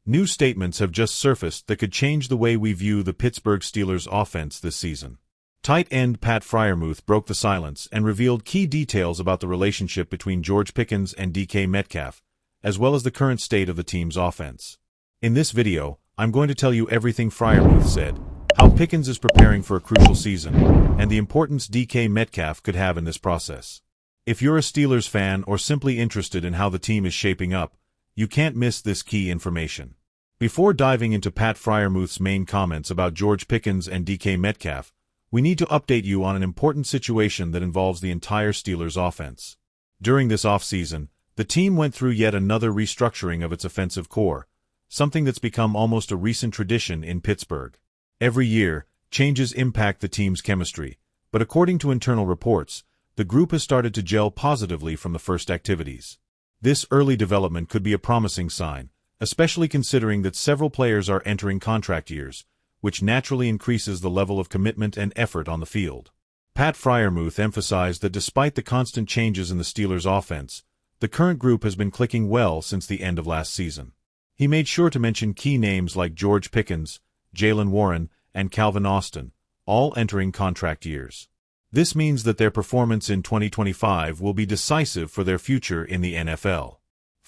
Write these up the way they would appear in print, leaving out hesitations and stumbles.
New statements have just surfaced that could change the way we view the Pittsburgh Steelers offense this season. Tight end Pat Freiermuth broke the silence and revealed key details about the relationship between George Pickens and DK Metcalf, as well as the current state of the team's offense. In this video, I'm going to tell you everything Freiermuth said, how Pickens is preparing for a crucial season, and the importance DK Metcalf could have in this process. If you're a Steelers fan or simply interested in how the team is shaping up, you can't miss this key information. Before diving into Pat Freiermuth's main comments about George Pickens and DK Metcalf, we need to update you on an important situation that involves the entire Steelers offense. During this offseason, the team went through yet another restructuring of its offensive core, something that's become almost a recent tradition in Pittsburgh. Every year, changes impact the team's chemistry, but according to internal reports, the group has started to gel positively from the first activities. This early development could be a promising sign, especially considering that several players are entering contract years, which naturally increases the level of commitment and effort on the field. Pat Freiermuth emphasized that despite the constant changes in the Steelers' offense, the current group has been clicking well since the end of last season. He made sure to mention key names like George Pickens, Jaylen Warren, and Calvin Austin, all entering contract years. This means that their performance in 2025 will be decisive for their future in the NFL.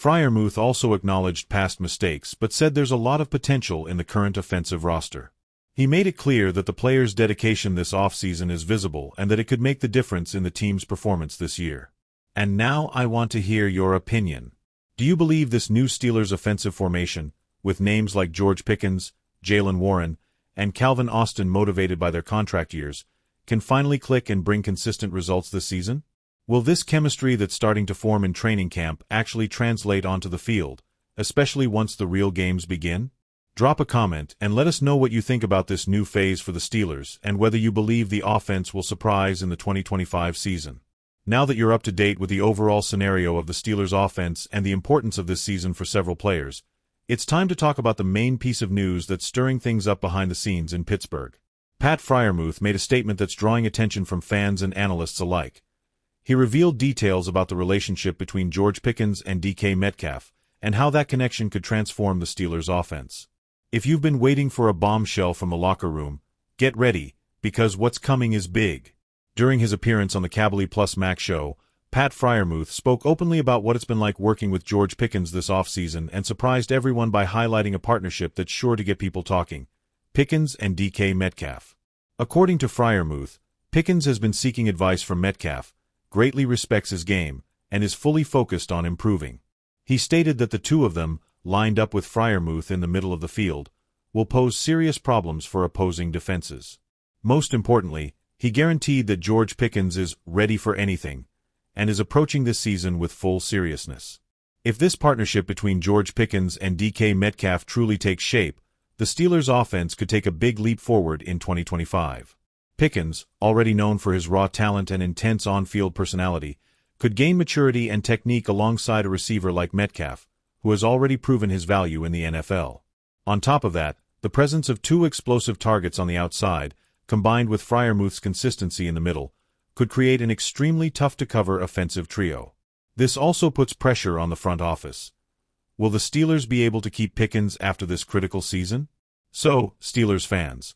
Freiermuth also acknowledged past mistakes but said there's a lot of potential in the current offensive roster. He made it clear that the players' dedication this offseason is visible and that it could make the difference in the team's performance this year. And now I want to hear your opinion. Do you believe this new Steelers offensive formation, with names like George Pickens, Jaylen Warren, and Calvin Austin motivated by their contract years, can finally click and bring consistent results this season? Will this chemistry that's starting to form in training camp actually translate onto the field, especially once the real games begin? Drop a comment and let us know what you think about this new phase for the Steelers and whether you believe the offense will surprise in the 2025 season. Now that you're up to date with the overall scenario of the Steelers offense and the importance of this season for several players, it's time to talk about the main piece of news that's stirring things up behind the scenes in Pittsburgh. Pat Freiermuth made a statement that's drawing attention from fans and analysts alike. He revealed details about the relationship between George Pickens and DK Metcalf, and how that connection could transform the Steelers' offense. If you've been waiting for a bombshell from the locker room, get ready, because what's coming is big. During his appearance on the Kabylie Plus Max show, Pat Freiermuth spoke openly about what it's been like working with George Pickens this offseason and surprised everyone by highlighting a partnership that's sure to get people talking: Pickens and DK Metcalf. According to Freiermuth, Pickens has been seeking advice from Metcalf, greatly respects his game, and is fully focused on improving. He stated that the two of them, lined up with Freiermuth in the middle of the field, will pose serious problems for opposing defenses. Most importantly, he guaranteed that George Pickens is ready for anything, and is approaching this season with full seriousness. If this partnership between George Pickens and DK Metcalf truly takes shape, the Steelers' offense could take a big leap forward in 2025. Pickens, already known for his raw talent and intense on-field personality, could gain maturity and technique alongside a receiver like Metcalf, who has already proven his value in the NFL. On top of that, the presence of two explosive targets on the outside, combined with Freiermuth's consistency in the middle, could create an extremely tough-to-cover offensive trio. This also puts pressure on the front office. Will the Steelers be able to keep Pickens after this critical season? So, Steelers fans,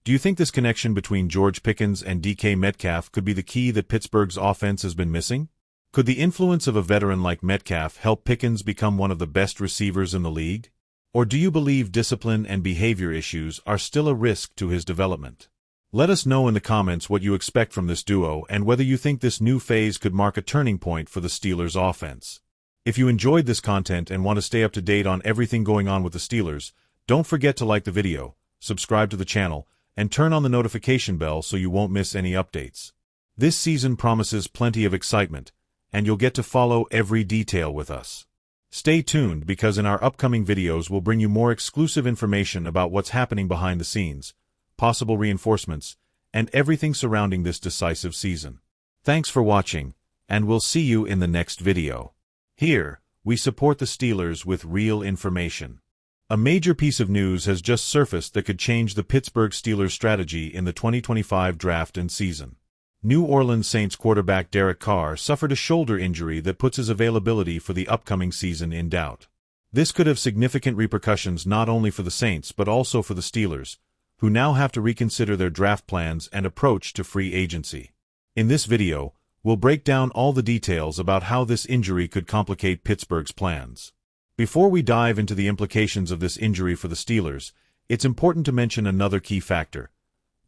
do you think this connection between George Pickens and DK Metcalf could be the key that Pittsburgh's offense has been missing? Could the influence of a veteran like Metcalf help Pickens become one of the best receivers in the league? Or do you believe discipline and behavior issues are still a risk to his development? Let us know in the comments what you expect from this duo and whether you think this new phase could mark a turning point for the Steelers' offense. If you enjoyed this content and want to stay up to date on everything going on with the Steelers, don't forget to like the video, subscribe to the channel, and turn on the notification bell so you won't miss any updates. This season promises plenty of excitement, and you'll get to follow every detail with us. Stay tuned because in our upcoming videos we'll bring you more exclusive information about what's happening behind the scenes, possible reinforcements, and everything surrounding this decisive season. Thanks for watching, and we'll see you in the next video. Here, we support the Steelers with real information. A major piece of news has just surfaced that could change the Pittsburgh Steelers' strategy in the 2025 draft and season. New Orleans Saints quarterback Derek Carr suffered a shoulder injury that puts his availability for the upcoming season in doubt. This could have significant repercussions not only for the Saints but also for the Steelers, who now have to reconsider their draft plans and approach to free agency. In this video, we'll break down all the details about how this injury could complicate Pittsburgh's plans. Before we dive into the implications of this injury for the Steelers, it's important to mention another key factor: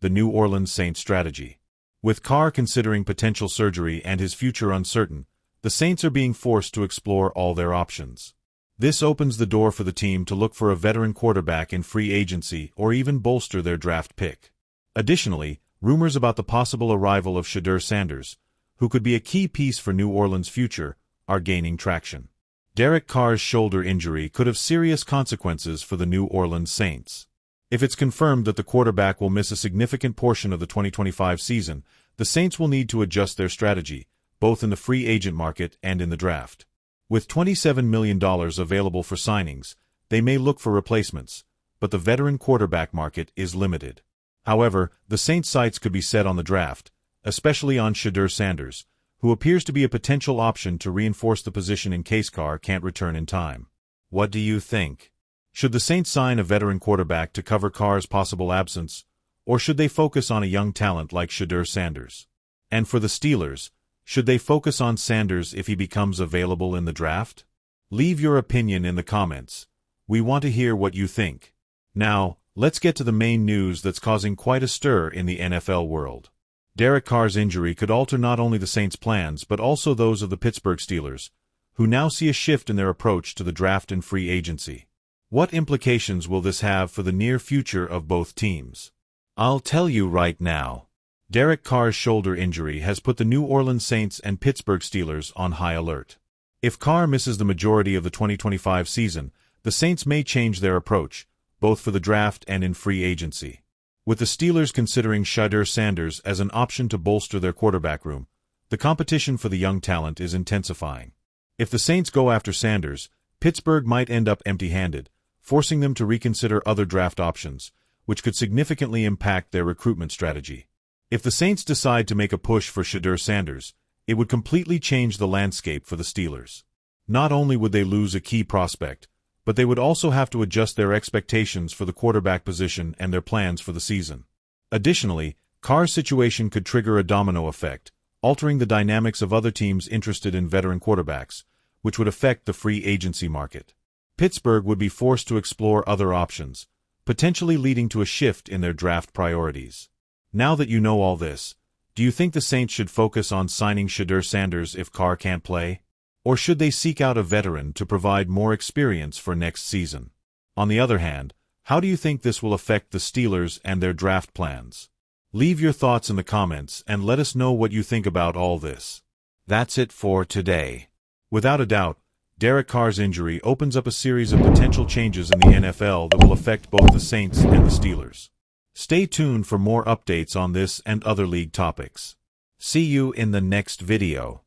the New Orleans Saints strategy. With Carr considering potential surgery and his future uncertain, the Saints are being forced to explore all their options. This opens the door for the team to look for a veteran quarterback in free agency or even bolster their draft pick. Additionally, rumors about the possible arrival of Shedeur Sanders, who could be a key piece for New Orleans' future, are gaining traction. Derek Carr's shoulder injury could have serious consequences for the New Orleans Saints. If it's confirmed that the quarterback will miss a significant portion of the 2025 season, the Saints will need to adjust their strategy, both in the free agent market and in the draft. With $27 million available for signings, they may look for replacements, but the veteran quarterback market is limited. However, the Saints' sights could be set on the draft, especially on Shedeur Sanders, who appears to be a potential option to reinforce the position in case Carr can't return in time. What do you think? Should the Saints sign a veteran quarterback to cover Carr's possible absence, or should they focus on a young talent like Shedeur Sanders? And for the Steelers, should they focus on Sanders if he becomes available in the draft? Leave your opinion in the comments. We want to hear what you think. Now, let's get to the main news that's causing quite a stir in the NFL world. Derek Carr's injury could alter not only the Saints' plans but also those of the Pittsburgh Steelers, who now see a shift in their approach to the draft and free agency. What implications will this have for the near future of both teams? I'll tell you right now. Derek Carr's shoulder injury has put the New Orleans Saints and Pittsburgh Steelers on high alert. If Carr misses the majority of the 2025 season, the Saints may change their approach, both for the draft and in free agency. With the Steelers considering Shedeur Sanders as an option to bolster their quarterback room, the competition for the young talent is intensifying. If the Saints go after Sanders, Pittsburgh might end up empty-handed, forcing them to reconsider other draft options, which could significantly impact their recruitment strategy. If the Saints decide to make a push for Shedeur Sanders, it would completely change the landscape for the Steelers. Not only would they lose a key prospect, but they would also have to adjust their expectations for the quarterback position and their plans for the season. Additionally, Carr's situation could trigger a domino effect, altering the dynamics of other teams interested in veteran quarterbacks, which would affect the free agency market. Pittsburgh would be forced to explore other options, potentially leading to a shift in their draft priorities. Now that you know all this, do you think the Saints should focus on signing Shedeur Sanders if Carr can't play? Or should they seek out a veteran to provide more experience for next season? On the other hand, how do you think this will affect the Steelers and their draft plans? Leave your thoughts in the comments and let us know what you think about all this. That's it for today. Without a doubt, Derek Carr's injury opens up a series of potential changes in the NFL that will affect both the Saints and the Steelers. Stay tuned for more updates on this and other league topics. See you in the next video.